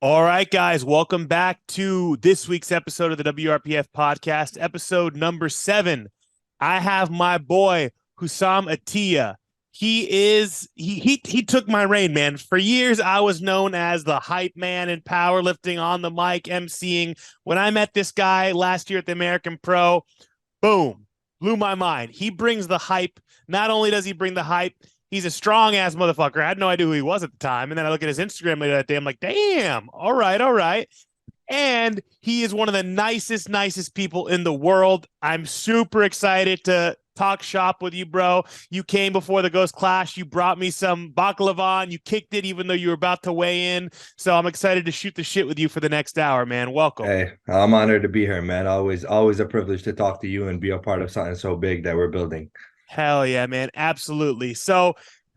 All right, guys, welcome back to this week's episode of the WRPF podcast, episode number 7. I have my boy Husam Ateya. He took my reign, man. For years, I was known as the hype man in powerlifting on the mic, emceeing. When I met this guy last year at the American Pro, boom, blew my mind. He brings the hype. Not only does he bring the hype, he's a strong ass motherfucker. I had no idea who he was at the time. And then I look at his Instagram later that day. I'm like, damn, all right, all right. And he is one of the nicest people in the world. I'm super excited to talk shop with you, bro. You came before the Ghost Clash. You brought me some baklava and you kicked it even though you were about to weigh in. So I'm excited to shoot the shit with you for the next hour, man. Welcome. Hey, I'm honored to be here, man. Always a privilege to talk to you and be a part of something so big that we're building. Hell yeah, man. Absolutely. So,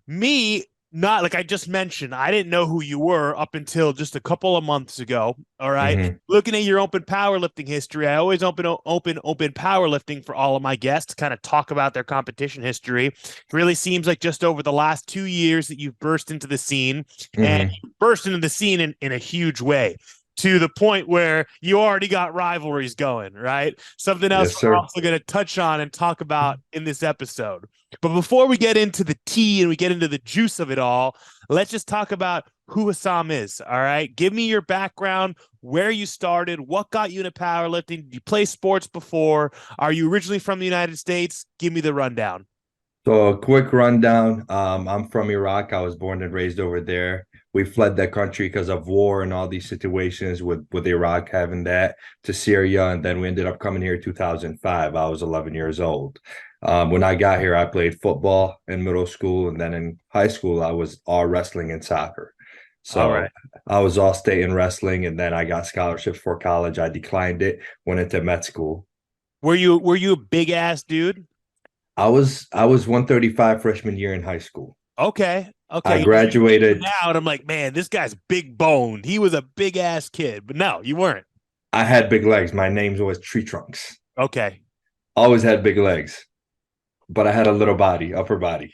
me, not like I just mentioned, I didn't know who you were up until just a couple of months ago. All right. Hmm. Looking at your open powerlifting history, I always open powerlifting for all of my guests, kind of talk about their competition history. It really seems like just over the last 2 years that you've burst into the scene and Hmm. you burst into the scene in a huge way to the point where you already got rivalries going, right? Something else Yes, we're sir. also going to touch on and talk about in this episode. But before we get into the tea and we get into the juice of it all, let's just talk about who Husam is. All right. Give me your background, where you started, what got you into powerlifting. Did you play sports before? Are you originally from the United States? Give me the rundown. So a quick rundown. I'm from Iraq. I was born and raised over there. We fled that country because of war and all these situations with Iraq having that to Syria, and then we ended up coming here in 2005. I was 11 years old. When I got here, I played football in middle school, and then in high school, I was all wrestling and soccer. All right. So I was all state in wrestling, and then I got scholarships for college. I declined it, went into med school. Were you a big ass dude? I was 135 freshman year in high school. Okay. I Okay. You see you graduated. now, and I'm like, man, this guy's big boned. He was a big ass kid, but no, you weren't. I had big legs. My name's always Tree Trunks. Okay. Always had big legs, but I had a little body, upper body,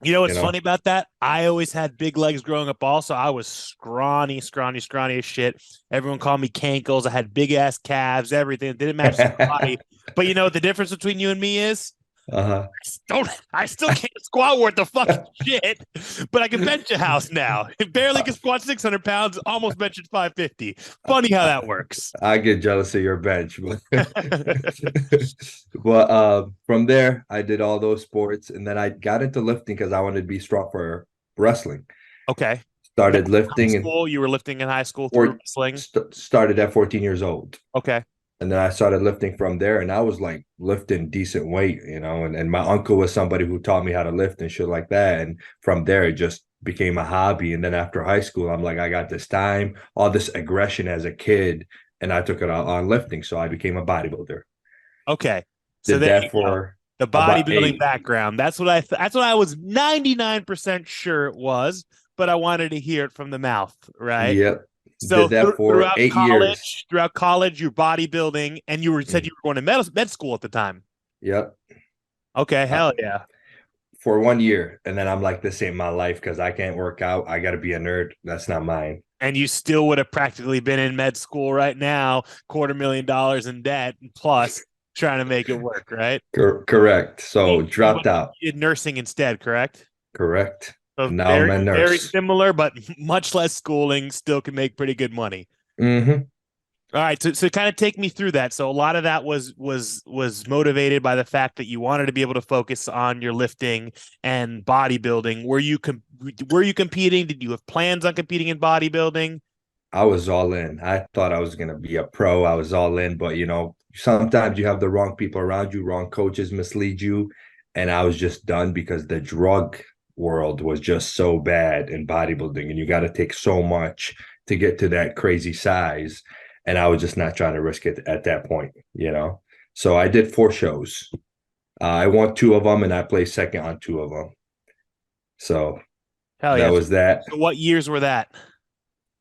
You know you what's know? funny about that? I always had big legs growing up. Also, I was scrawny as shit. Everyone called me cankles. I had big ass calves. Everything it didn't match the body. But you know what the difference between you and me is? Uh-huh. I still can't squat worth the fucking shit, but I can bench a house now. Barely can squat 600 pounds. Almost benching 550. Funny how that works. I get jealous of your bench, but but from there I did all those sports, and then I got into lifting because I wanted to be strong for wrestling. Okay. Started High lifting and school. You were lifting in high school through or wrestling. started at 14 years old. Okay. And then I started lifting from there, and I was like lifting decent weight, and my uncle was somebody who taught me how to lift and shit like that. And from there, it just became a hobby. And then after high school, I'm like, I got this time, all this aggression as a kid, and I took it on lifting. So I became a bodybuilder. Okay. So Did there you that go. for The about bodybuilding eight. background. That's what I was 99% sure it was, but I wanted to hear it from the mouth, right? Yep. So Did that for throughout 8 years. you're bodybuilding, and said Mm. you were going to med school at the time. Yep. Okay, Uh, hell yeah. for 1 year. And then I'm like, this ain't my life because I can't work out. I got to be a nerd. That's not mine. And you still would have practically been in med school right now, $250,000 in debt plus trying to make it work, right? Correct. So You dropped out. did nursing instead, correct? Correct. So And now I'm very, a very nurse. similar, but much less schooling, still can make pretty good money. Hmm. All right, so kind of take me through that. So a lot of that was motivated by the fact that you wanted to be able to focus on your lifting and bodybuilding. Were you competing? Did you have plans on competing in bodybuilding? I was all in. I thought I was gonna be a pro. I was all in, but sometimes you have the wrong people around you, wrong coaches mislead you, and I was just done because the drug world was just so bad in bodybuilding, and you got to take so much to get to that crazy size, and I was just not trying to risk it at that point. So I did 4 shows. I won two of them, and I placed second on two of them. So Hell that yeah. was that. So what years were that?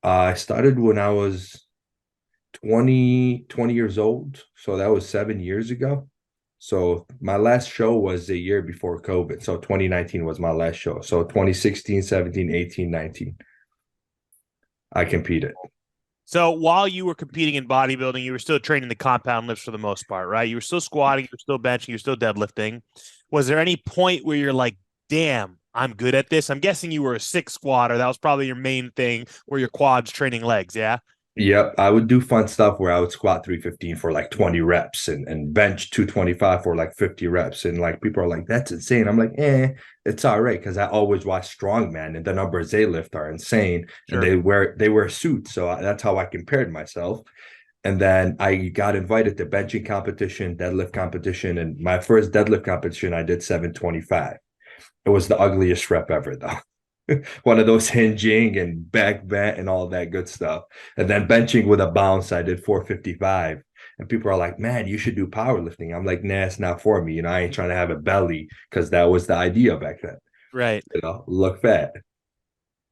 I started when I was 20 years old. So that was 7 years ago. So my last show was a year before COVID. So 2019 was my last show. So 2016, 17, 18, 19, I competed. So while you were competing in bodybuilding, you were still training the compound lifts for the most part, right? You were still squatting, you were still benching, you were still deadlifting. Was there any point where you're like, damn, I'm good at this? I'm guessing you were a six squatter. That was probably your main thing where your quads training legs, yeah? Yep, I would do fun stuff where I would squat 315 for like 20 reps and bench 225 for like 50 reps. And like people are like, that's insane. I'm like, it's all right. Cause I always watch strongman and the numbers they lift are insane. And Sure. they wear suits. So that's how I compared myself. And then I got invited to benching competition, deadlift competition. And my first deadlift competition, I did 725. It was the ugliest rep ever though. One of those hinging and back bent and all that good stuff. And then benching with a bounce, I did 455. And people are like, man, you should do powerlifting. I'm like, nah, it's not for me. I ain't trying to have a belly because that was the idea back then. Right. Look fat.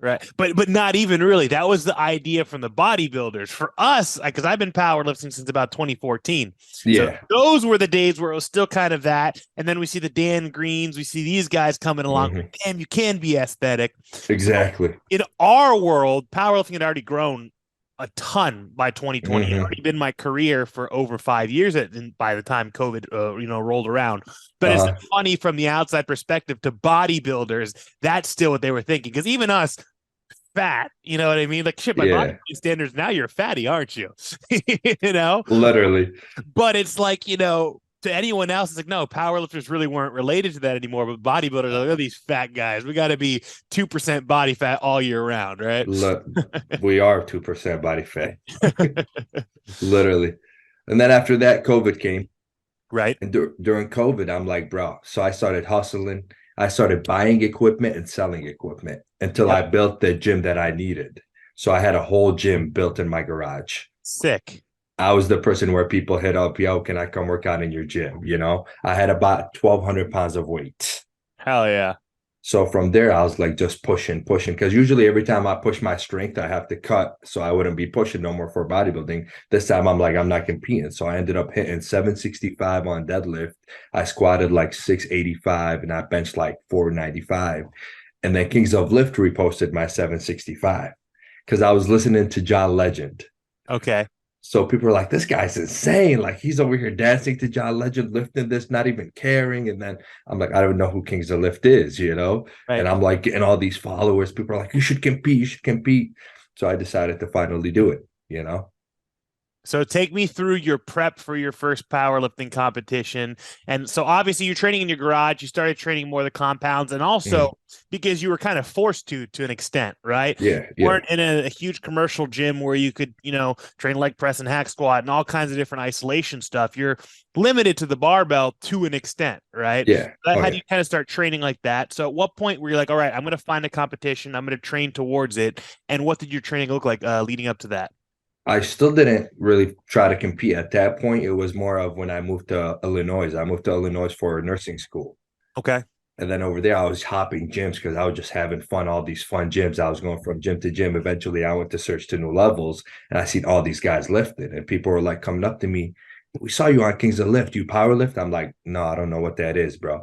Right. But not even really. That was the idea from the bodybuilders. For us, because I've been powerlifting since about 2014. So Yeah. those were the days where it was still kind of that. And then we see the Dan Greens, we see these guys coming along. Mm-hmm. Damn, you can be aesthetic. Exactly. So in our world, powerlifting had already grown a ton by 2020. It had Mm-hmm. already been my career for over 5 years by the time COVID rolled around. But it's funny from the outside perspective to bodybuilders, that's still what they were thinking. Because even us, fat, you know what I mean? Like shit, by Yeah. bodybuilding standards, now you're fatty, aren't you? Literally. But it's like, to anyone else, it's like, no, powerlifters really weren't related to that anymore. But bodybuilders are like, oh, these fat guys. We got to be 2% body fat all year round, right? Look, we are 2% body fat. Literally. And then after that, COVID came. Right. And during COVID, I'm like, bro. So I started hustling. I started buying equipment and selling equipment until I built the gym that I needed. So I had a whole gym built in my garage. Sick. I was the person where people hit up, yo, can I come work out in your gym? I had about 1,200 pounds of weight. Hell yeah. So from there, I was like just pushing, because usually every time I push my strength, I have to cut. So I wouldn't be pushing no more for bodybuilding. This time I'm like, I'm not competing. So I ended up hitting 765 on deadlift. I squatted like 685 and I benched like 495. And then Kings of Lift reposted my 765 because I was listening to John Legend. Okay. So people are like, this guy's insane. Like he's over here dancing to John Legend, lifting this, not even caring. And then I'm like, I don't know who Kings of Lift is, Right. And I'm like getting all these followers. People are like, you should compete, you should compete. So I decided to finally do it. So take me through your prep for your first powerlifting competition. And so obviously you're training in your garage, you started training more of the compounds, and also because you were kind of forced to an extent, right? Yeah. You weren't in a huge commercial gym where you could, train leg press and hack squat and all kinds of different isolation stuff. You're limited to the barbell to an extent, right? Yeah. How do you kind of start training like that? So at what point were you like, all right, I'm going to find a competition, I'm going to train towards it. And what did your training look like leading up to that? I still didn't really try to compete at that point. It was more of when I moved to Illinois. I moved to Illinois for nursing school. Okay. And then over there, I was hopping gyms because I was just having fun, all these fun gyms. I was going from gym to gym. Eventually, I went to search to new levels and I seen all these guys lifting. And people were like coming up to me, we saw you on Kings of Lift. You power lift? I'm like, no, I don't know what that is, bro.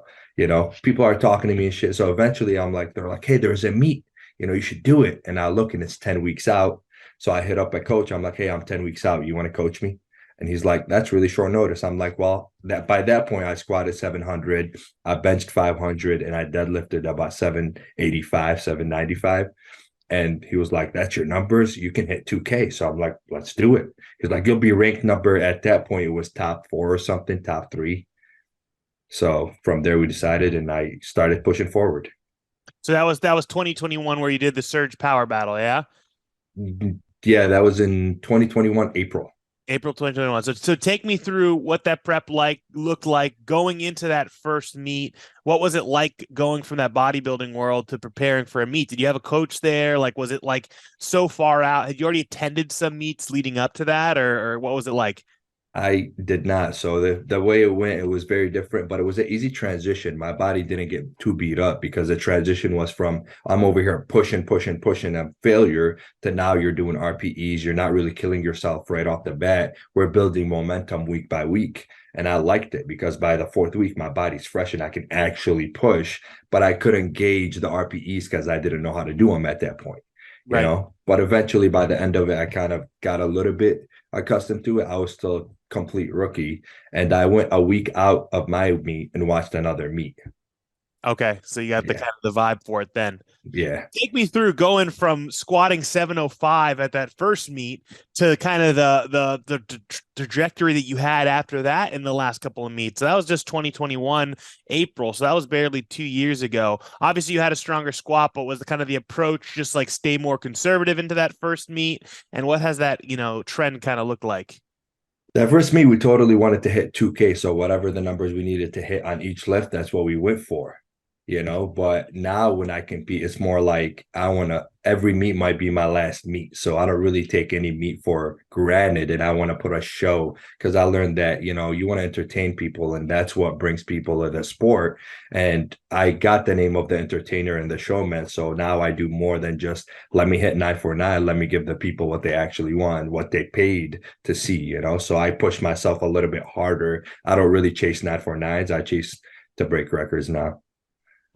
People are talking to me and shit. So eventually I'm like, they're like, hey, there's a meet. You should do it. And I look and it's 10 weeks out. So I hit up a coach. I'm like, hey, I'm 10 weeks out. You want to coach me? And he's like, that's really short notice. I'm like, well, by that point, I squatted 700, I benched 500, and I deadlifted about 785, 795. And he was like, that's your numbers. You can hit 2K. So I'm like, let's do it. He's like, you'll be ranked number at that point. It was top 4 or something, top 3. So from there, we decided, and I started pushing forward. So that was 2021 where you did the Surge Power Battle, yeah? Yeah, that was in 2021, April. April 2021. So take me through what that prep looked like going into that first meet. What was it like going from that bodybuilding world to preparing for a meet? Did you have a coach there? Like, was it like so far out? Had you already attended some meets leading up to that, or what was it like? I did not. So the way it went, it was very different, but it was an easy transition. My body didn't get too beat up because the transition was from I'm over here pushing, and failure to now you're doing RPEs. You're not really killing yourself right off the bat. We're building momentum week by week. And I liked it because by the 4th week, my body's fresh and I can actually push, but I couldn't gauge the RPEs because I didn't know how to do them at that point. Right. But eventually by the end of it, I kind of got a little bit accustomed to it. I was still a complete rookie, and I went a week out of my meet and watched another meet. Okay. So you got the Yeah. kind of the vibe for it then. Yeah. Take me through going from squatting 705 at that first meet to kind of the trajectory that you had after that in the last couple of meets. So that was just 2021 April. So that was barely 2 years ago. Obviously, you had a stronger squat, but was the kind of the approach just like stay more conservative into that first meet? And what has that, trend kind of looked like? That first meet, we totally wanted to hit 2K. So whatever the numbers we needed to hit on each lift, that's what we went for. But now when I compete, it's more like every meet might be my last meet. So I don't really take any meet for granted. And I want to put a show because I learned that, you want to entertain people, and that's what brings people to the sport. And I got the name of the entertainer and the showman. So now I do more than just let me hit 949. Let me give the people what they actually want, what they paid to see. So I push myself a little bit harder. I don't really chase 949s. I chase to break records now.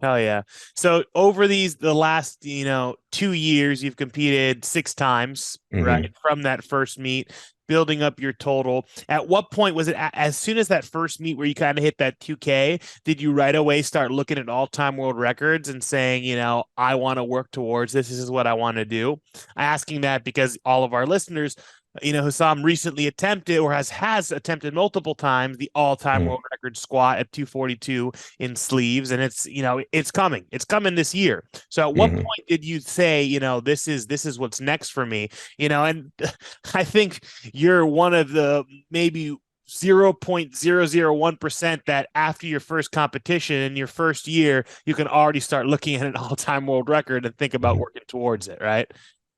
Hell yeah. So over the last, 2 years, you've competed 6 times, right? Mm-hmm. From that first meet, building up your total. At what point was it as soon as that first meet where you kind of hit that 2K, did you right away start looking at all-time world records and saying, I want to work towards this. This is what I want to do? I'm asking that because all of our listeners, Husam recently attempted or has attempted multiple times the all-time world record squat at 242 in sleeves, and it's coming. It's coming this year. So at what Mm-hmm. point did you say, this is what's next for me? And I think you're one of the maybe 0.001% that after your first competition in your first year, you can already start looking at an all-time world record and think about Mm-hmm. working towards it, right?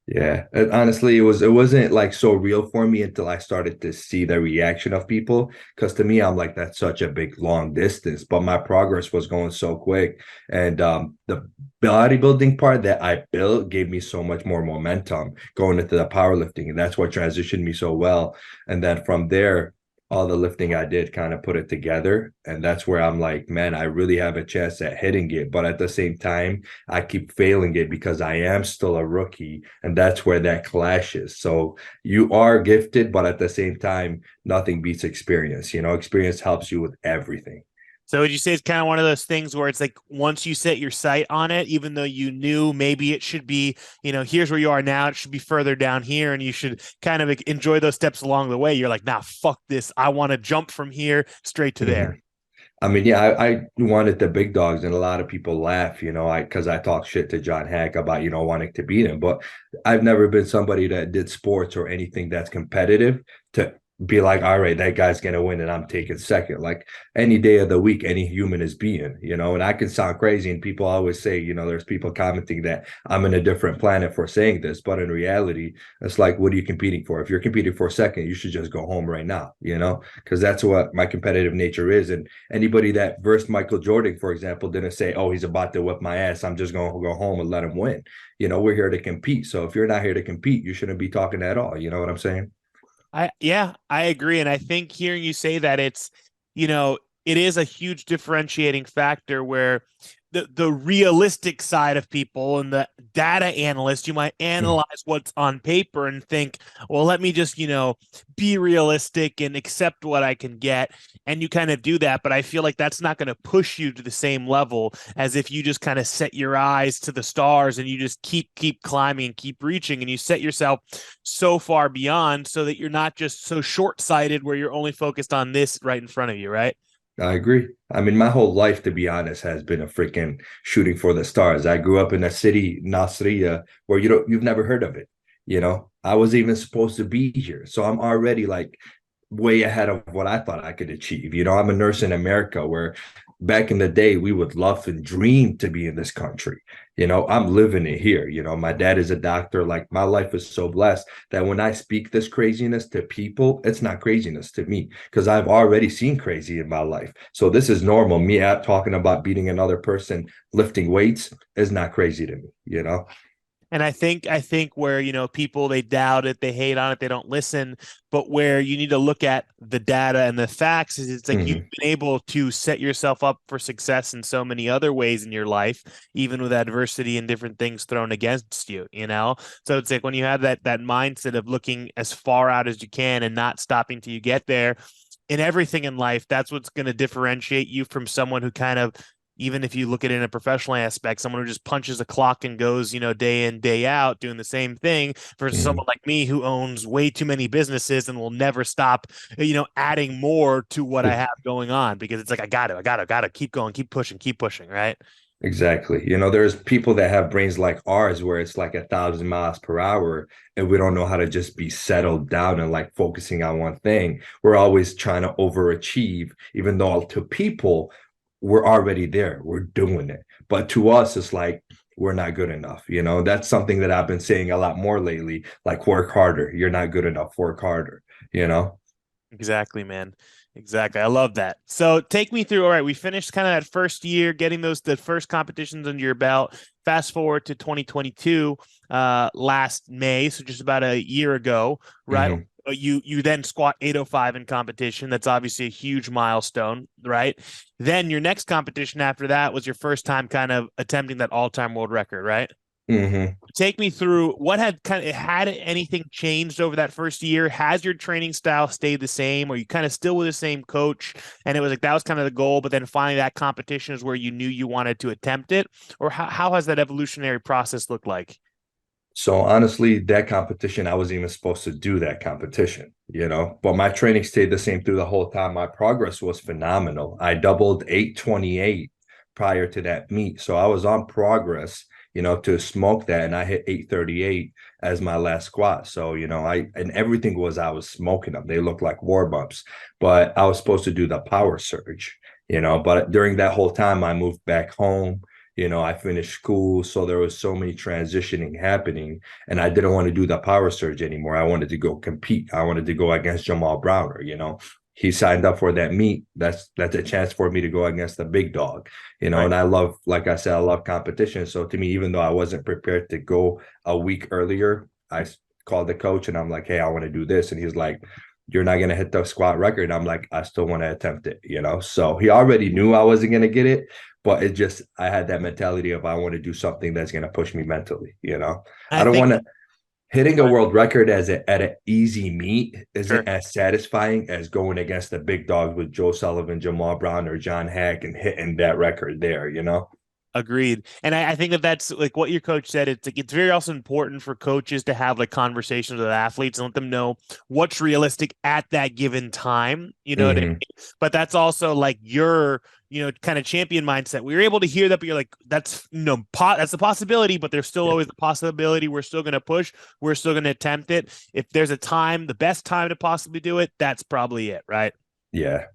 Yeah, honestly, it wasn't like so real for me until I started to see the reaction of people. Because to me, I'm like, that's such a big long distance, but my progress was going so quick, and the bodybuilding part that I built gave me so much more momentum going into the powerlifting, and that's what transitioned me so well. And then from there, all the lifting I did kind of put it together, and that's where I'm like, man, I really have a chance at hitting it. But at the same time, I keep failing it because I am still a rookie, and that's where that clashes. So you are gifted, but at the same time, nothing beats experience. Experience helps you with everything. So would you say it's kind of one of those things where it's like once you set your sight on it, even though you knew maybe it should be, here's where you are now, it should be further down here, and you should kind of enjoy those steps along the way. You're like, nah, fuck this. I want to jump from here straight to Mm-hmm. there. I mean, yeah, I wanted the big dogs, and a lot of people laugh, because I talk shit to John Hack about, wanting to beat him. But I've never been somebody that did sports or anything that's competitive to be like, all right, that guy's gonna win and I'm taking second. Like any day of the week, any human is being. And I can sound crazy, and people always say, there's people commenting that I'm in a different planet for saying this, but in reality, it's like, what are you competing for? If you're competing for second, you should just go home right now, because that's what my competitive nature is. And anybody that versed Michael Jordan, for example, didn't say, oh, he's about to whip my ass, I'm just going to go home and let him win. We're here to compete. So if you're not here to compete, you shouldn't be talking at all. You know what I'm saying? I agree. And I think hearing you say that you know, it is a huge differentiating factor where the realistic side of people and the data analyst, you might analyze what's on paper and think, well, let me just, be realistic and accept what I can get. And you kind of do that. But I feel like that's not going to push you to the same level as if you just kind of set your eyes to the stars and you just keep climbing and keep reaching, and you set yourself so far beyond so that you're not just so short-sighted where you're only focused on this right in front of you, right? I agree. I mean, my whole life, to be honest, has been a freaking shooting for the stars. I grew up in a city, Nasriya, where you've never heard of it. I was even supposed to be here. So I'm already like way ahead of what I thought I could achieve. I'm a nurse in America where back in the day we would love and dream to be in this country. I'm living it here. My dad is a doctor. Like my life is so blessed that when I speak this craziness to people, it's not craziness to me because I've already seen crazy in my life. So this is normal. Me out talking about beating another person, lifting weights is not crazy to me. And I think where, people, they doubt it, they hate on it, they don't listen, but where you need to look at the data and the facts is it's like you've Hmm. been able to set yourself up for success in so many other ways in your life, even with adversity and different things thrown against you. So it's like when you have that mindset of looking as far out as you can and not stopping till you get there in everything in life, that's what's going to differentiate you from someone who kind of, even if you look at it in a professional aspect, someone who just punches a clock and goes, day in, day out doing the same thing versus Hmm. someone like me who owns way too many businesses and will never stop, adding more to what I have going on because it's like, I gotta keep going, keep pushing, right? Exactly. There's people that have brains like ours where it's like 1,000 miles per hour, and we don't know how to just be settled down and like focusing on one thing. We're always trying to overachieve, even though to people, we're already there. We're doing it. But to us, it's like we're not good enough. That's something that I've been saying a lot more lately, like work harder. You're not good enough. Work harder, you know? Exactly, man. Exactly. I love that. So take me through. All right, we finished kind of that first year, getting the first competitions under your belt. Fast forward to 2022, last May, so just about a year ago, right? Hmm. You then squat 805 in competition. That's obviously a huge milestone, right? Then your next competition after that was your first time kind of attempting that all-time world record, right? Hmm. Take me through what had anything changed over that first year? Has your training style stayed the same? Or you kind of still with the same coach? And it was like that was kind of the goal, but then finally that competition is where you knew you wanted to attempt it? Or how has that evolutionary process looked like? So honestly, that competition, I wasn't even supposed to do that competition. But my training stayed the same through the whole time. My progress was phenomenal. I doubled 828 prior to that meet. So I was on progress, to smoke that. And I hit 838 as my last squat. So, and everything I was smoking them. They looked like war bumps, but I was supposed to do the power surge, but during that whole time, I moved back home. I finished school, so there was so many transitioning happening, and I didn't want to do the power surge anymore. I wanted to go compete. I wanted to go against Jamal Browner. He signed up for that meet. That's a chance for me to go against the big dog. Right. And I love, like I said, I love competition. So to me, even though I wasn't prepared to go a week earlier, I called the coach and I'm like, hey, I want to do this. And he's like, you're not going to hit the squat record. I'm like, I still want to attempt it. So he already knew I wasn't going to get it, but it just, I had that mentality of I want to do something that's going to push me mentally. I I don't think want to, hitting a world record at an easy meet sure. isn't as satisfying as going against the big dogs with Joe Sullivan, Jamal Brown, or John Hack and hitting that record there. Agreed. And I think that that's like what your coach said. It's like it's very also important for coaches to have like conversations with athletes and let them know what's realistic at that given time. You know what I Hmm. mean? But that's also like your, kind of champion mindset. We were able to hear that, but you're like, that's that's a possibility, but there's still Yeah. always the possibility. We're still gonna push, we're still gonna attempt it. If there's a time, the best time to possibly do it, that's probably it, right? Yeah.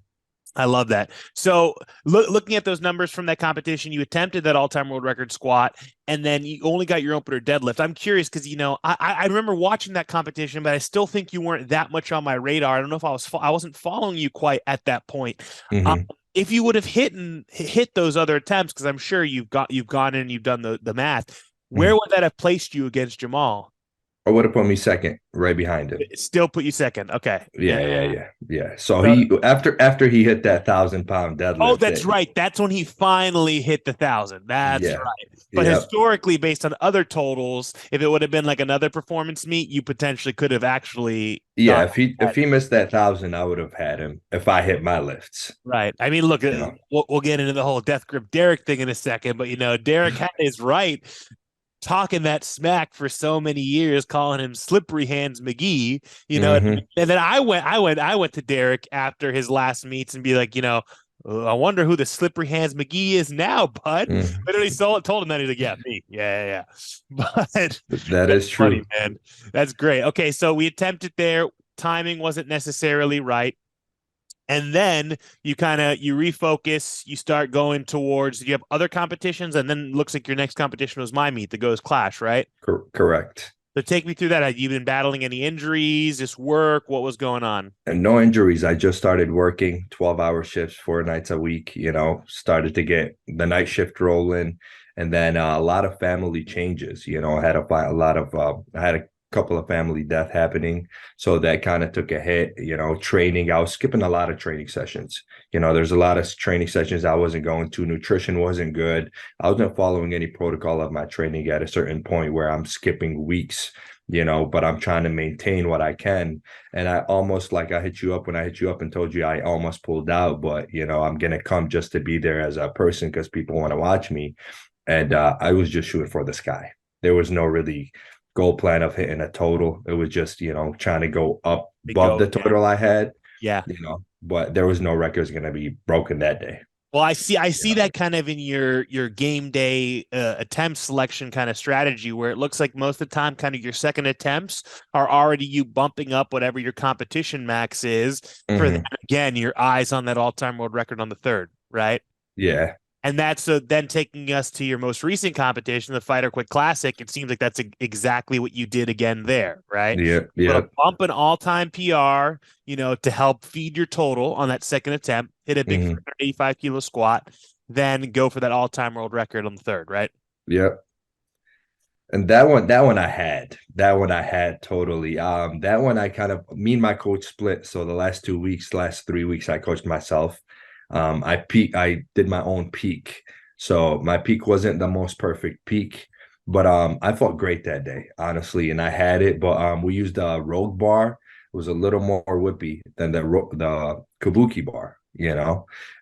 I love that. So, looking at those numbers from that competition, you attempted that all-time world record squat, and then you only got your opener deadlift. I'm curious because I remember watching that competition, but I still think you weren't that much on my radar. I don't know if I wasn't following you quite at that point. Um, Hmm. if you would have hit those other attempts, because I'm sure you've gone in and you've done the math, where Hmm. would that have placed you against Jamal? Or would have put me second, right behind him. It still put you second. Okay. Yeah, yeah, Yeah. yeah, yeah. So So he after he hit that 1,000 pound Oh, deadlift, that's right. That's when he finally hit the 1,000. That's yeah, right. But yeah, historically, based on other totals, if it would have been like another performance meet, you potentially could have actually yeah. got If that. he missed that 1,000, I would have had him if I hit my lifts. Right. I mean, look, You know. we'll get into the whole death grip Derek thing in a second, but Derek had his right talking that smack for so many years, calling him slippery hands McGee, Hmm. and then I went to Derek after his last meets and be like, I wonder who the slippery hands McGee is now, bud. Hmm. Literally told him that. He's like, yeah, me. Yeah, yeah, yeah. But That that's is funny, true. man. That's great. Okay, so we attempted there. Timing wasn't necessarily right. And then you refocus, you start going towards you have other competitions, and then looks like your next competition was my meet, the Goes Clash, right? Correct. So take me through that. Had you been battling any injuries, just work? What was going on? And no injuries. I just started working 12-hour shifts, 4 nights a week, started to get the night shift rolling. And then a lot of family changes, I had I had a couple of family death happening. So that kind of took a hit, training. I was skipping a lot of training sessions. There's a lot of training sessions I wasn't going to. Nutrition wasn't good. I wasn't following any protocol of my training at a certain point where I'm skipping weeks, but I'm trying to maintain what I can. And I almost, like I hit you up when I hit you up and told you I almost pulled out, but I'm gonna come just to be there as a person because people want to watch me. And I was just shooting for the sky. There was no really goal plan of hitting a total. It was just, trying to go up above the total I had, Yeah. But there was no records gonna be broken that day. Well, I see that kind of in your game day attempt selection kind of strategy, where it looks like most of the time, kind of your second attempts are already you bumping up whatever your competition max is. For then again, your eyes on that all-time world record on the third, right? Yeah. And that's then taking us to your most recent competition, the Fighter Quick Classic. It seems like that's exactly what you did again there, right? Yeah. But Yeah. a bump an all-time PR, to help feed your total on that second attempt, hit a big 485-kilo squat, then go for that all-time world record on the third, right? Yeah. And that one I had totally. That one I kind of, me and my coach split. So the last 3 weeks, I coached myself. I did my own peak. So my peak wasn't the most perfect peak, but I felt great that day, honestly, and I had it. But we used a Rogue bar. It was a little more whippy than the Kabuki bar,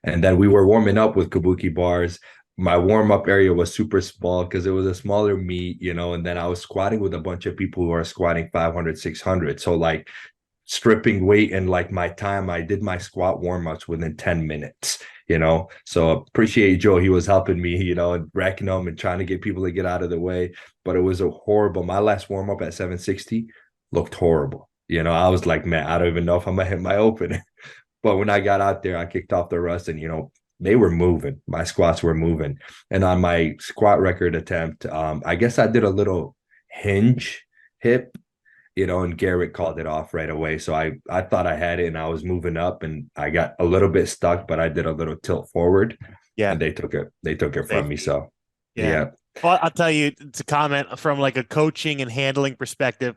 And then we were warming up with Kabuki bars. My warm-up area was super small because it was a smaller meet, and then I was squatting with a bunch of people who are squatting 500, 600. So like stripping weight and like my time, I did my squat warm-ups within 10 minutes, So appreciate Joe. He was helping me, and racking them and trying to get people to get out of the way. But it was a horrible. My last warm-up at 760 looked horrible. I was like, man, I don't even know if I'm gonna hit my open. But when I got out there, I kicked off the rust and they were moving. My squats were moving. And on my squat record attempt, I guess I did a little hinge hip, and Garrett called it off right away. So I thought I had it and I was moving up and I got a little bit stuck, but I did a little tilt forward. Yeah. And they took it from me. So yeah. Well, I'll tell you to comment from like a coaching and handling perspective.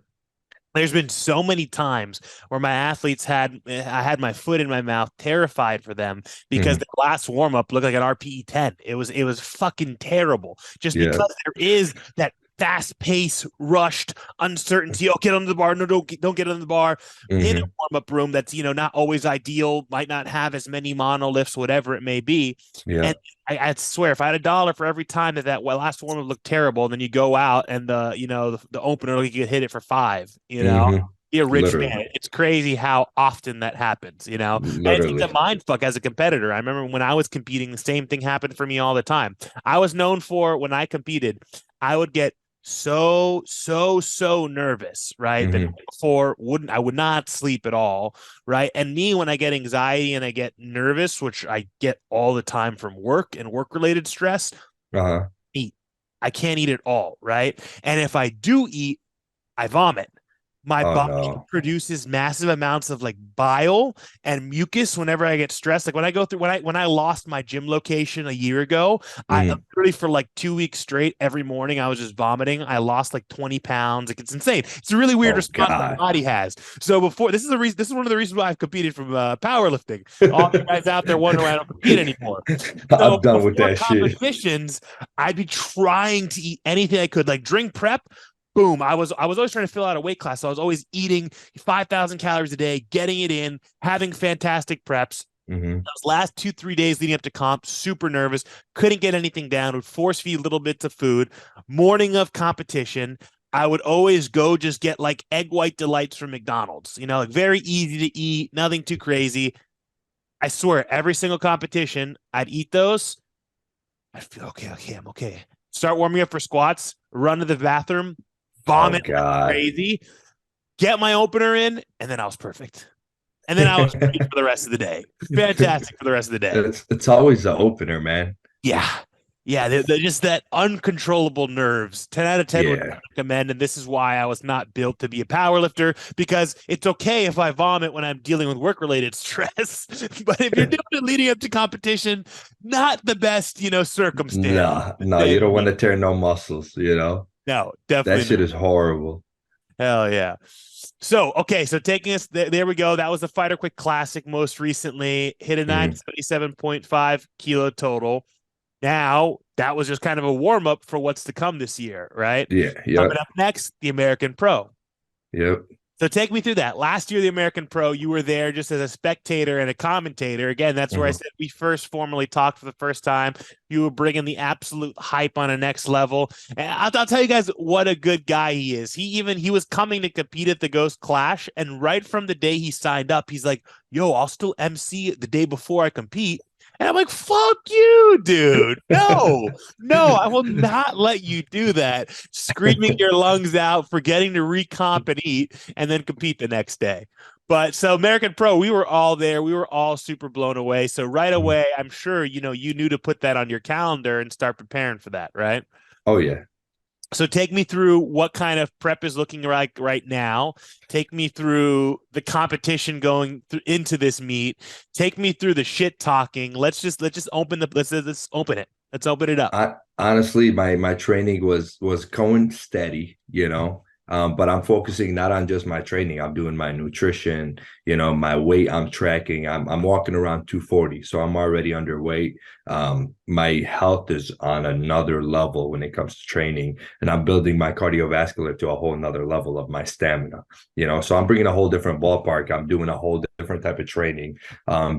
There's been so many times where my athletes I had my foot in my mouth, terrified for them because the last warm up looked like an RPE 10. It was fucking terrible, just because there is that fast pace, rushed uncertainty. Oh, get under the bar. No, don't get under the bar. In a warm up room that's not always ideal, might not have as many monoliths, whatever it may be. Yeah. And I swear, if I had $1 for every time that last one would look terrible, and then you go out and the opener, you could hit it for $5, be a rich Literally. man. It's crazy how often that happens, And it's a mind fuck as a competitor. I remember when I was competing, the same thing happened for me all the time. I was known for, when I competed, I would get so nervous, right? The night before I would not sleep at all, right? And me, when I get anxiety and I get nervous, which I get all the time from work and work related stress, eat. I can't eat at all, right? And if I do eat, I vomit. My body produces massive amounts of like bile and mucus whenever I get stressed. Like when I go through when I lost my gym location a year ago, I literally for like 2 weeks straight, every morning I was just vomiting. I lost like 20 pounds. Like it's insane. It's a really weird response my body has. So this is one of the reasons why I've competed from powerlifting. All you guys out there wondering why I don't compete anymore. So I'm done with that competitions, I'd be trying to eat anything I could, like during prep. Boom. I was always trying to fill out a weight class. So I was always eating 5,000 calories a day, getting it in, having fantastic preps. Those last 2-3 days leading up to comp, super nervous, couldn't get anything down, would force feed little bits of food. Morning of competition, I would always go just get like egg white delights from McDonald's, like very easy to eat, nothing too crazy. I swear, every single competition, I'd eat those. I'd feel okay, I'm okay. Start warming up for squats, run to the bathroom, vomit like crazy, get my opener in, and then I was perfect. And then I was great for the rest of the day. Fantastic for the rest of the day. It's always the opener, man. Yeah. Yeah, they're just that uncontrollable nerves. 10 out of 10 would not Yeah. recommend. And this is why I was not built to be a power lifter, because it's okay if I vomit when I'm dealing with work related stress. But if you're doing it leading up to competition, not the best, circumstance. Nah, To no, say you the don't want least. to tear no muscles, you know? No, That definitely shit not. is horrible. Hell yeah. So, okay, so taking us there we go. That was the Fighter Quick Classic most recently. Hit a Mhm. 977.5 kilo total. Now, that was just kind of a warm up for what's to come this year, right? Yeah, Coming yep, up next, the American Pro. yep. So take me through that. Last year, the American Pro, you were there just as a spectator and a commentator. Again, that's where I Mhm. said we first formally talked for the first time. You were bringing the absolute hype on a next level. And I'll tell you guys what a good guy he is. He was coming to compete at the Ghost Clash, and right from the day he signed up, he's like, "Yo, I'll still MC the day before I compete." And I'm like, fuck you, dude. No, no, I will not let you do that. Screaming your lungs out, forgetting to recomp and eat, and then compete the next day. But so American Pro, we were all there. We were all super blown away. So right away, I'm sure, you knew to put that on your calendar and start preparing for that, right? Oh yeah. So take me through what kind of prep is looking like right now. Take me through the competition going into this meet. Take me through the shit talking. Let's just open let's open it. Let's open it up. I honestly, my training was going steady, but I'm focusing not on just my training. I'm doing my nutrition, my weight. I'm tracking. I'm walking around 240, so I'm already underweight. My health is on another level when it comes to training, and I'm building my cardiovascular to a whole another level of my stamina. So I'm bringing a whole different ballpark. I'm doing a whole different type of training.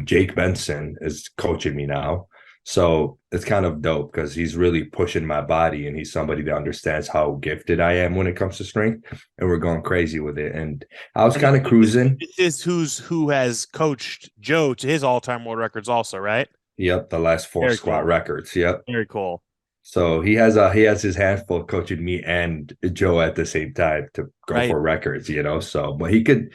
Jake Benson is coaching me now. So it's kind of dope because he's really pushing my body and he's somebody that understands how gifted I am when it comes to strength. And we're going crazy with it. And I was And kind of cruising. this is who has coached Joe to his all-time world records also, right? Yep, the last four Very squat cool. records. Yep. Very cool. So he has his hands full coaching me and Joe at the same time to go Right. for records. So but he could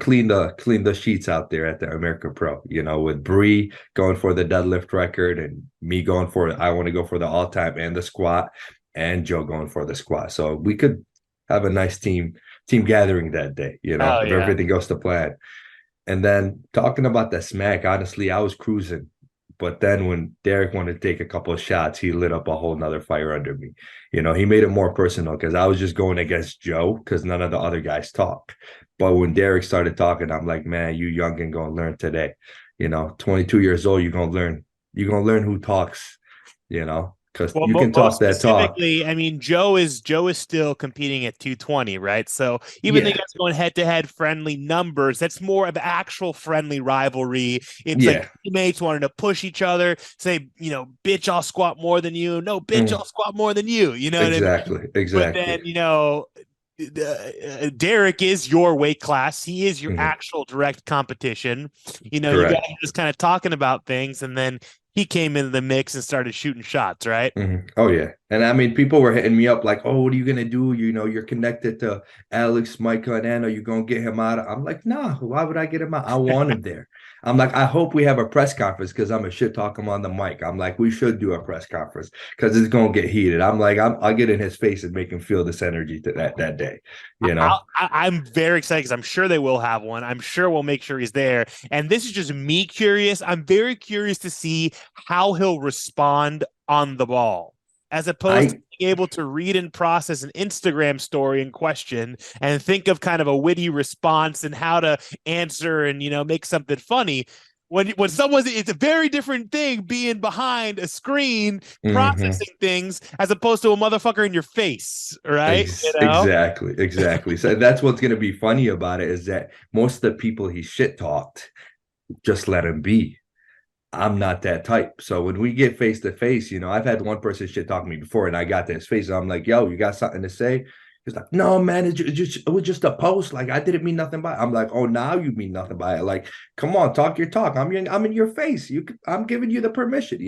clean the sheets out there at the American Pro, with Bree going for the deadlift record and me going for I want to go for the all-time and the squat and Joe going for the squat. So we could have a nice team gathering that day, Oh if yeah. everything goes to plan. And then talking about the smack, honestly, I was cruising. But then when Derek wanted to take a couple of shots, he lit up a whole nother fire under me. He made it more personal because I was just going against Joe because none of the other guys talk. But when Derek started talking, I'm like, man, you young and gonna learn today. 22 years old, you're gonna learn. You're gonna learn who talks, because Well, you can most talk that talk. specifically, I mean, Joe is still competing at 220, right? So even though you Yeah, guys going head to head friendly numbers, that's more of actual friendly rivalry. It's like yeah. teammates wanting to push each other, say, bitch, I'll squat more than you. No, bitch, Mhm. I'll squat more than you. You know what I mean? Exactly, But exactly. then, Derek is your weight class. He is your Mhm. actual direct competition. You guys Correct. are just kind of talking about things, and then he came into the mix and started shooting shots, right? Oh yeah, and I mean, people were hitting me up like, "Oh, what are you gonna do? You're connected to Alex, Micah, and Anna. You gonna get him out?" I'm like, "Nah, why would I get him out? I want him there." I'm like, "I hope we have a press conference because I'm a shit talk him on the mic." I'm like, "We should do a press conference because it's gonna get heated." I'm like, I'll get in his face and make him feel this energy to that day, you know. I'm very excited because I'm sure they will have one. I'm sure we'll make sure he's there. And this is just me curious. I'm very curious to see how he'll respond on the ball, as opposed to I being able to read and process an Instagram story in question and think of kind of a witty response and how to answer and make something funny. When someone's it's a very different thing being behind a screen mhm. processing things as opposed to a motherfucker in your face, right? Exactly. So that's what's gonna be funny about it is that most of the people he shit talked just let him be. I'm not that type. So when we get face to face, I've had one person shit talk me before, and I got to his face. And I'm like, "Yo, you got something to say?" He's like, "No, man, it was just a post. Like I didn't mean nothing by it." I'm like, "Oh, now you mean nothing by it. Like, come on, talk your talk. I'm in your face. I'm giving you the permission.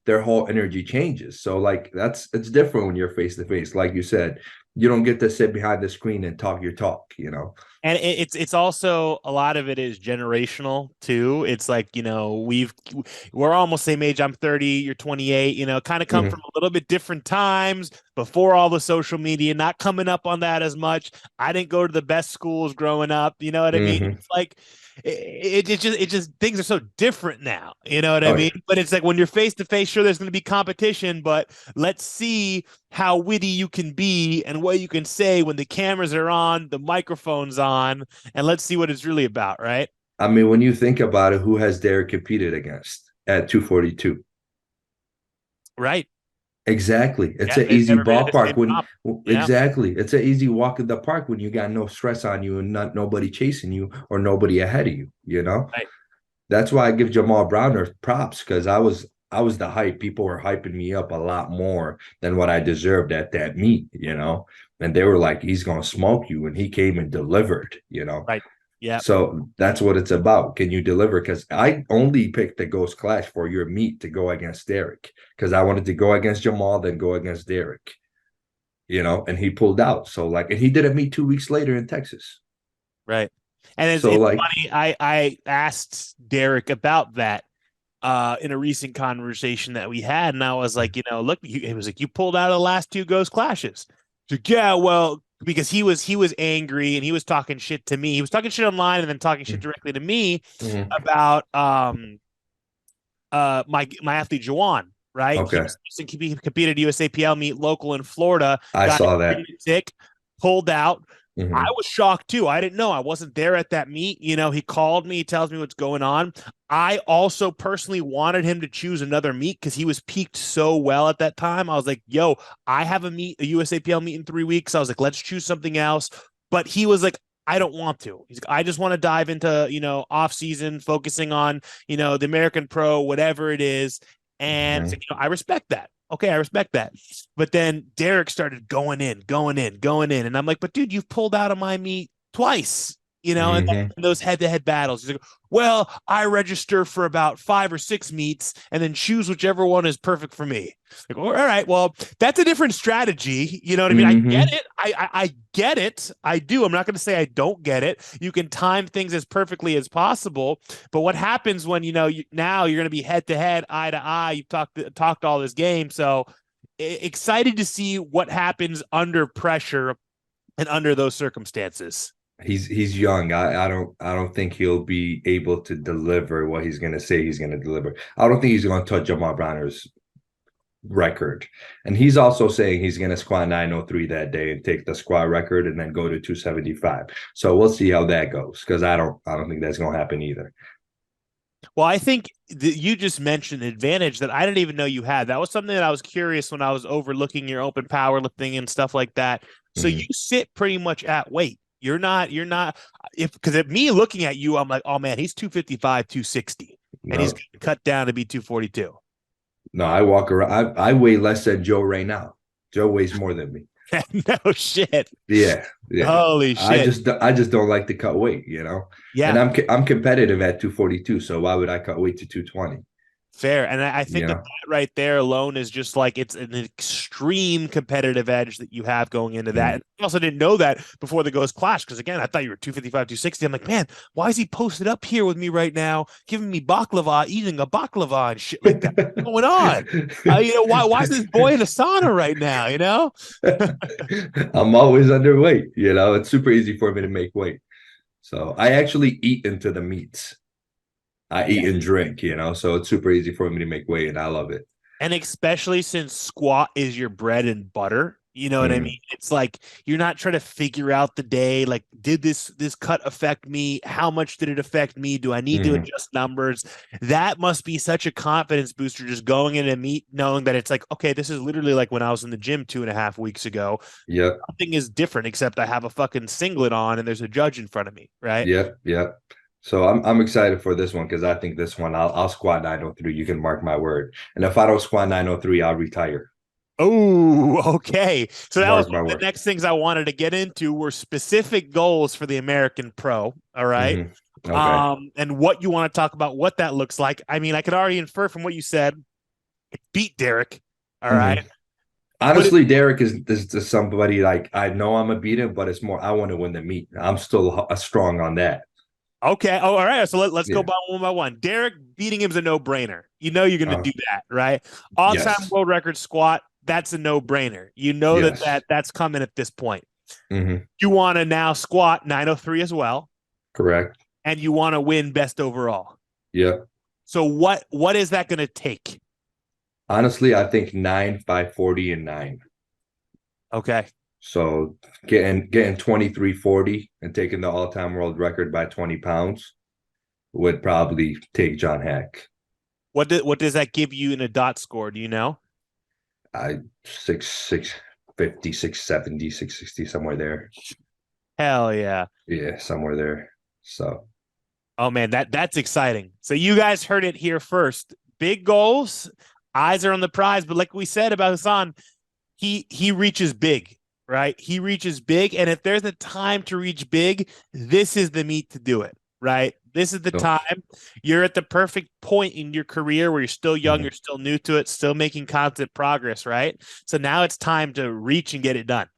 Their whole energy changes. So like it's different when you're face to face. Like you said, You don't get to sit behind the screen and talk your talk, you know. And it's also a lot of it is generational too. It's like, we're almost same age. I'm 30, you're 28, kind of come from Hmm. a little bit different times before all the social media, not coming up on that as much. I didn't go to the best schools growing up. You know what I mean? Hmm. It's like it just things are so different now. You know what I Oh mean? yeah. But it's like when you're face to face, sure, there's going to be competition, but let's see how witty you can be and what you can say when the cameras are on, the microphone's on, and let's see what it's really about, right? I mean, when you think about it, who has Derek competed against at 242? Right. Exactly. It's Yeah, an they've easy never been at the ballpark same when top. Yeah, exactly. It's an easy walk in the park when you got no stress on you and not nobody chasing you or nobody ahead of you, you know? right. That's why I give Jamal Browner props because I was the hype. People were hyping me up a lot more than what I deserved at that meet, you know? And they were like, he's gonna smoke you. And he came and delivered, you know. Right. Yeah. So that's what it's about. Can you deliver? Because I only picked the Ghost Clash for your meet to go against Derek because I wanted to go against Jamal, then go against Derek, you know, and he pulled out. So like, and he did a meet 2 weeks later in Texas. Right. And it's So it's like, funny. I asked Derek about that in a recent conversation that we had, and I was like, look, it was like you pulled out of the last two Ghost Clashes. He's like, yeah, well, because he was angry and he was talking shit to me. He was talking shit online and then talking shit directly to me mhm. about my athlete Juwan, right? He Okay, was he competed at USAPL meet local in Florida, I got saw that. sick, pulled out. I Hmm. was shocked too. I didn't know. I wasn't there at that meet. He called me, he tells me what's going on. I also personally wanted him to choose another meet because he was peaked so well at that time. I was like, yo, I have a USAPL meet in 3 weeks. I was like, let's choose something else. But he was like, I don't want to. He's like, I just want to dive into, off season, focusing on, the American Pro, whatever it is. And it's like, Hmm. I respect that. Okay, I respect that. But then Derek started going in, going in, going in. And I'm like, but dude, you've pulled out of my meet twice, and Hmm. those head to head battles. He's like, well, I register for about 5 or 6 meets and then choose whichever one is perfect for me. Like, all right, well, that's a different strategy. You know what I mean? I get Hmm. it. I get it. I do. I'm not going to say I don't get it. You can time things as perfectly as possible. But what happens when now you're going to be head to head, eye to eye? You've talked all this game, so excited to see what happens under pressure and under those circumstances. He's young. I don't think he'll be able to deliver what he's gonna say he's gonna deliver. I don't think he's gonna touch Jamal Browner's record. And he's also saying he's gonna squat 903 that day and take the squat record and then go to 275. So we'll see how that goes because I don't think that's gonna happen either. Well, I think you just mentioned an advantage that I didn't even know you had. That was something that I was curious when I was overlooking your open powerlifting and stuff like that. So you Mhm. sit pretty much at weight. You're not if because at me looking at you, I'm like, oh man, he's 255, 260, and he's No, cut down to be 242. no, I walk around. I weigh less than Joe right now. Joe weighs more than me. No shit. Yeah, yeah. Holy shit. I just don't like to cut weight, you know. And Yeah. I'm competitive at 242, so why would I cut weight to 220? Fair. And I think You that know. that right there alone is just like it's an extreme competitive edge that you have going into that. Mm. And I also didn't know that before the Ghost Clash because, again, I thought you were 255, 260. I'm like, man, why is he posted up here with me right now, giving me baklava, eating a baklava and shit like that? What's going on? Why is this boy in a sauna right now? I'm always underweight, you know. It's super easy for me to make weight. So I actually eat into the meats. I Yeah. eat and drink, you know, so it's super easy for me to make weight and I love it. And especially since squat is your bread and butter, you know what I Mm, mean? It's like you're not trying to figure out the day, like, did this cut affect me? How much did it affect me? Do I need to mm, adjust numbers? That must be such a confidence booster just going in a meet, knowing that it's like, okay, this is literally like when I was in the gym 2.5 weeks ago. yep, Nothing is different except I have a fucking singlet on and there's a judge in front of me, right? yep, yep. So I'm excited for this one because I think this one I'll squat 903. You can mark my word. And if I don't squat 903, I'll retire. Oh, okay. So that was Mark one my of the word. next things I wanted to get into were specific goals for the American Pro. All right. Hmm. Okay. And what you want to talk about, what that looks like. I mean, I could already infer from what you said, beat Derek. All right. Hmm. But Honestly, Derek is somebody like I know I'm gonna beat him, but it's more I want to win the meet. I'm still strong on that. okay. Oh, all right. So let's go Yeah. by one. Derek beating him's a no brainer. You know you're going to Uh, do that, right? All time yes. world record squat. That's a no brainer. You know Yes. that's coming at this point. Hmm. You want to now squat 903 as well, Correct. and you want to win best overall. Yep. So what is that going to take? Honestly, I think 9, 540, and 9. Okay. So getting 2340 and taking the all-time world record by 20 pounds would probably take John Hack. What does that give you in a dot score? Do you know? I 650, 670, 660, somewhere there. Hell yeah. Yeah, somewhere there. So Oh man, that's exciting. So you guys heard it here first. Big goals, eyes are on the prize. But like we said about Hassan, he reaches big, right? He reaches big, and if there's a time to reach big, this is the meet to do it, right? This is the no. time. You're at the perfect point in your career where you're still young, Mhm. you're still new to it, still making constant progress, right? So now it's time to reach and get it done.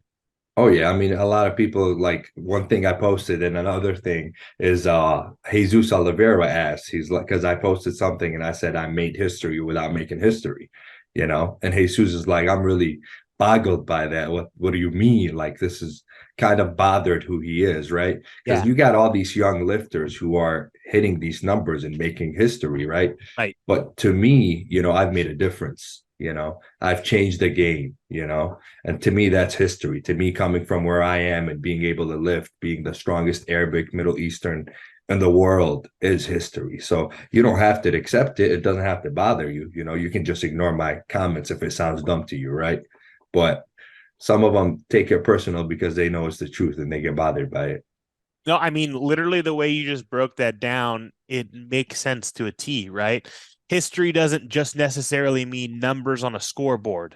Oh yeah, I mean a lot of people like one thing I posted and another thing is Jesus Oliveira asked, he's like because I posted something and I said I made history without making history, you know? And Jesus is like, I'm really boggled by that. What do you mean? Like this is kind of bothered who he is, right? Because Yeah, you got all these young lifters who are hitting these numbers and making history, right? right. But to me, you know, I've made a difference, you know, I've changed the game, you know. And to me, that's history. To me, coming from where I am and being able to lift, being the strongest Arabic, Middle Eastern in the world is history. So you don't have to accept it. It doesn't have to bother you. You know, you can just ignore my comments if it sounds dumb to you, right? But some of them take it personal because they know it's the truth and they get bothered by it. No, I mean, literally the way you just broke that down, it makes sense to a T, right? History doesn't just necessarily mean numbers on a scoreboard,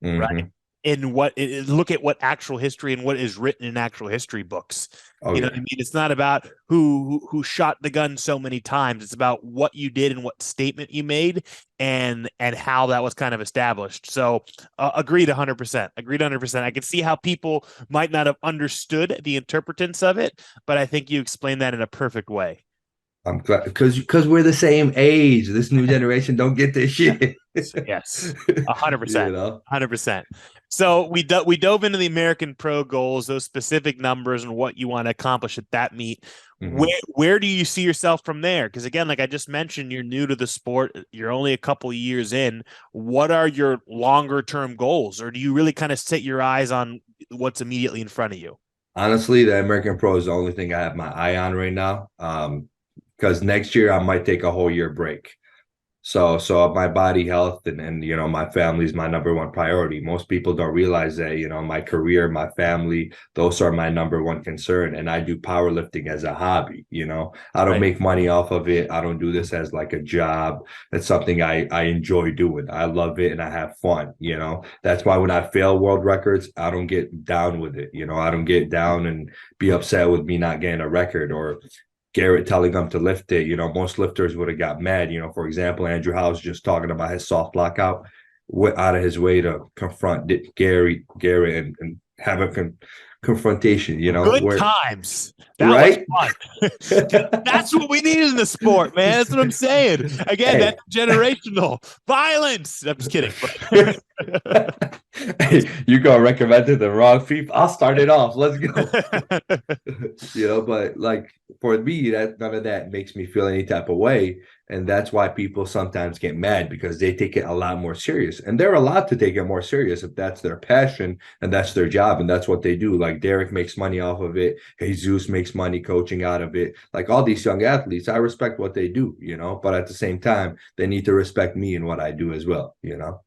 right? Mm-hmm. In what look at what actual history and what is written in actual history books. Oh You know what I yeah. mean? It's not about who shot the gun so many times. It's about what you did and what statement you made and how that was kind of established. So agreed 100%. Agreed 100%. I can see how people might not have understood the interpretance of it, but I think you explained that in a perfect way. I'm glad because we're the same age. This new generation don't get this shit. Yes, 100%, You know. 100%. So we dove into the American Pro goals, those specific numbers, and what you want to accomplish at that meet. Mhm. Where do you see yourself from there? Because again, like I just mentioned, you're new to the sport. You're only a couple years in. What are your longer term goals, or do you really kind of set your eyes on what's immediately in front of you? Honestly, the American Pro is the only thing I have my eye on right now. Because next year I might take a whole year break. So my body health and you know my family is my number one priority. Most people don't realize that, you know, my career, my family, those are my number one concern. And I do powerlifting as a hobby, you know. I don't Right. make money off of it. I don't do this as like a job. It's something I enjoy doing. I love it and I have fun, you know. That's why when I fail world records, I don't get down with it. You know, I don't get down and be upset with me not getting a record or Garrett telling them to lift it. You know, most lifters would have got mad. You know, for example, Andrew House just talking about his soft lockout, went out of his way to confront Garrett, and have a confrontation. You know, Good where times. That was right? fun. That's what we needed in the sport, man. That's what I'm saying. Again, Hey. that's generational violence. I'm just kidding. But Hey, you gonna recommend to the wrong people? I'll start it off. Let's go. You know, but like for me, that none of that makes me feel any type of way. And that's why people sometimes get mad because they take it a lot more serious. And they're allowed to take it more serious if that's their passion and that's their job and that's what they do. Like Derek makes money off of it. Jesus makes money coaching out of it. Like all these young athletes, I respect what they do, you know, but at the same time, they need to respect me and what I do as well, you know.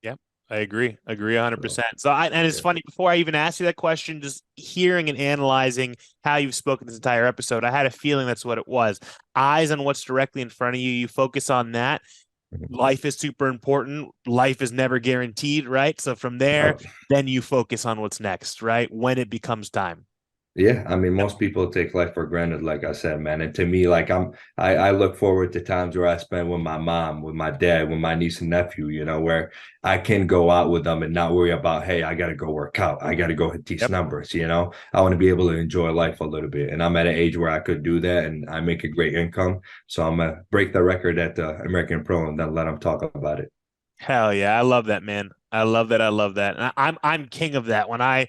yeah, I agree. Agree So 100%. So and it's yeah. funny, before I even asked you that question, just hearing and analyzing how you've spoken this entire episode, I had a feeling that's what it was. Eyes on what's directly in front of you. You focus on that. Life is super important. Life is never guaranteed, right? So from there, Yep. then you focus on what's next, right? When it becomes time. Yeah, I mean, most people take life for granted, like I said, man. And to me, like I look forward to times where I spend with my mom, with my dad, with my niece and nephew, where I can go out with them and not worry about, hey, I got to go work out. I got to go hit these Yep. numbers. I want to be able to enjoy life a little bit. And I'm at an age where I could do that and I make a great income. So I'm going to break the record at the American Pro and then let them talk about it. Hell yeah. I love that, man. I love that. I love that. And I'm king of that. When I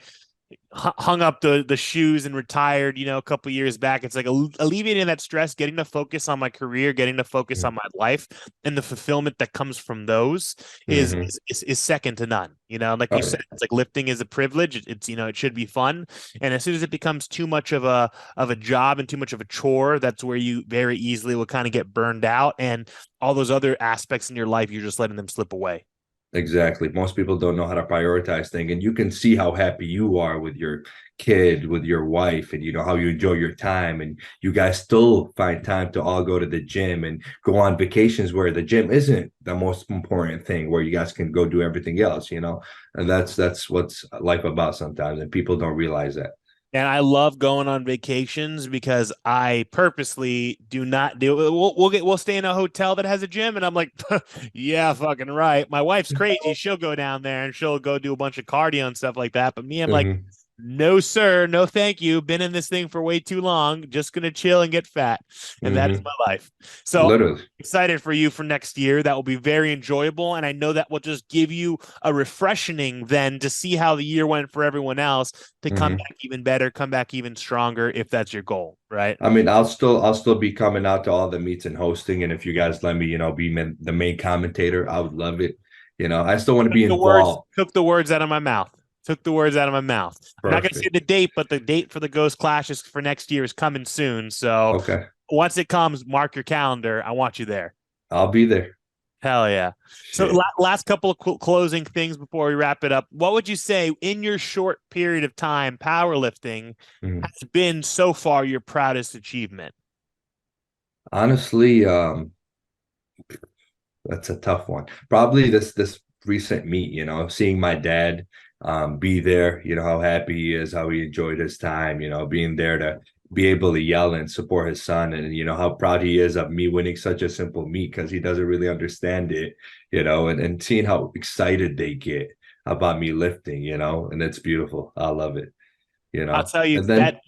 hung up the shoes and retired, a couple years back. It's like alleviating that stress, getting to focus on my career, getting to focus on my life, and the fulfillment that comes from those is Mm-hmm. is second to none. Like you Oh, said, it's like lifting is a privilege. It's it should be fun, and as soon as it becomes too much of a job and too much of a chore, that's where you very easily will kind of get burned out, and all those other aspects in your life, you're just letting them slip away. exactly. Most people don't know how to prioritize things. And you can see how happy you are with your kid, with your wife, and how you enjoy your time. And you guys still find time to all go to the gym and go on vacations where the gym isn't the most important thing, where you guys can go do everything else. And that's what's life about sometimes. And people don't realize that. And I love going on vacations because I purposely do not do it. We'll stay in a hotel that has a gym, and I'm like, yeah, fucking right. My wife's crazy. She'll go down there and she'll go do a bunch of cardio and stuff like that. But me, I'm like, Hmm. no, sir, no, thank you. Been in this thing for way too long. Just gonna chill and get fat, and that is Hmm. my life. So Literally. excited for you for next year. That will be very enjoyable, and I know that will just give you a refreshing then to see how the year went for everyone else to come Hmm. back even better, come back even stronger if that's your goal, right? I mean, I'll still be coming out to all the meets and hosting, and if you guys let me, be the main commentator, I would love it. I still want to Took be the words, involved. took the words out of my mouth. Took the words out of my mouth. I'm not going to say Perfect. the date, but the date for the Ghost Clashes for next year is coming soon. So Okay, once it comes, mark your calendar. I want you there. I'll be there. Hell yeah. So Shit. last couple of closing things before we wrap it up. What would you say in your short period of time, powerlifting Mhm. has been so far your proudest achievement? Honestly, that's a tough one. Probably this recent meet, seeing my dad be there, how happy he is, how he enjoyed his time, being there to be able to yell and support his son and how proud he is of me winning such a simple meet because he doesn't really understand it, and seeing how excited they get about me lifting, and it's beautiful. I love it, you I'll know. tell you And that then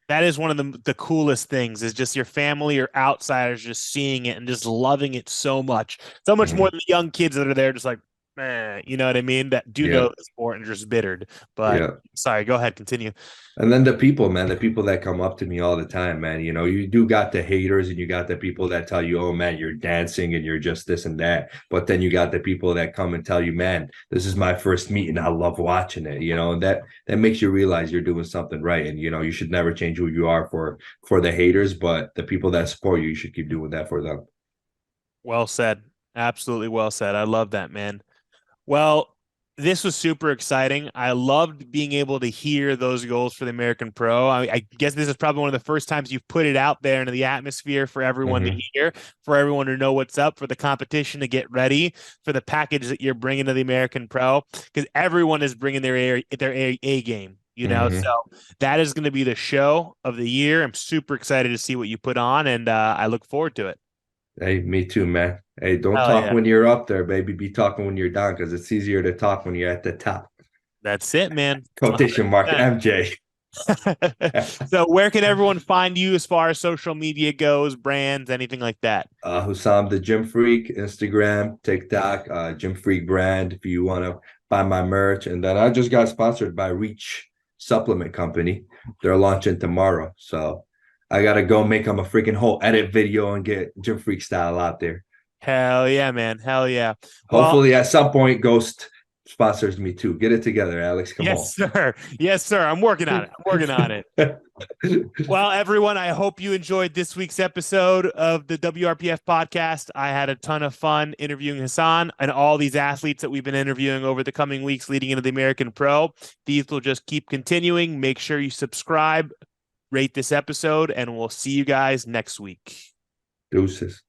that is one of the coolest things is just your family or outsiders just seeing it and just loving it so much more mhm, than the young kids that are there just like, man, you know what I mean? That do know yeah, the sport and are just bittered. But yeah. sorry, go ahead, continue. And then the people, man, the people that come up to me all the time, man, you do got the haters and you got the people that tell you, oh, man, you're dancing and you're just this and that. But then you got the people that come and tell you, man, this is my first meet and I love watching it, and that makes you realize you're doing something right. And, you should never change who you are for the haters, but the people that support you, you should keep doing that for them. Well said. Absolutely well said. I love that, man. Well, this was super exciting. I loved being able to hear those goals for the American Pro. I guess this is probably one of the first times you've put it out there into the atmosphere for everyone to Hmm. hear, for everyone to know what's up, for the competition to get ready, for the package that you're bringing to the American Pro, because everyone is bringing their A game. So Hmm. that is going to be the show of the year. I'm super excited to see what you put on, and I look forward to it. Hey, me too, man. Hey, don't Hell talk yeah. when you're up there, baby. Be talking when you're down because it's easier to talk when you're at the top. That's it, man. Quotation mark 100%. MJ. So where can everyone find you as far as social media goes, brands, anything like that? Husam the Gym Freak, Instagram, TikTok, Gym Freak brand. If you want to buy my merch, and then I just got sponsored by Reach Supplement Company. They're launching tomorrow, so I gotta go make them a freaking whole edit video and get Gym Freak style out there. Hell yeah, man. Hell yeah. Well, Hopefully, at some point, Ghost sponsors me too. Get it together, Alex. Come yes, on. sir. Yes, sir. I'm working on it. I'm working on it. Well, everyone, I hope you enjoyed this week's episode of the WRPF podcast. I had a ton of fun interviewing Hassan and all these athletes that we've been interviewing over the coming weeks leading into the American Pro. These will just keep continuing. Make sure you subscribe, rate this episode, and we'll see you guys next week. Deuces.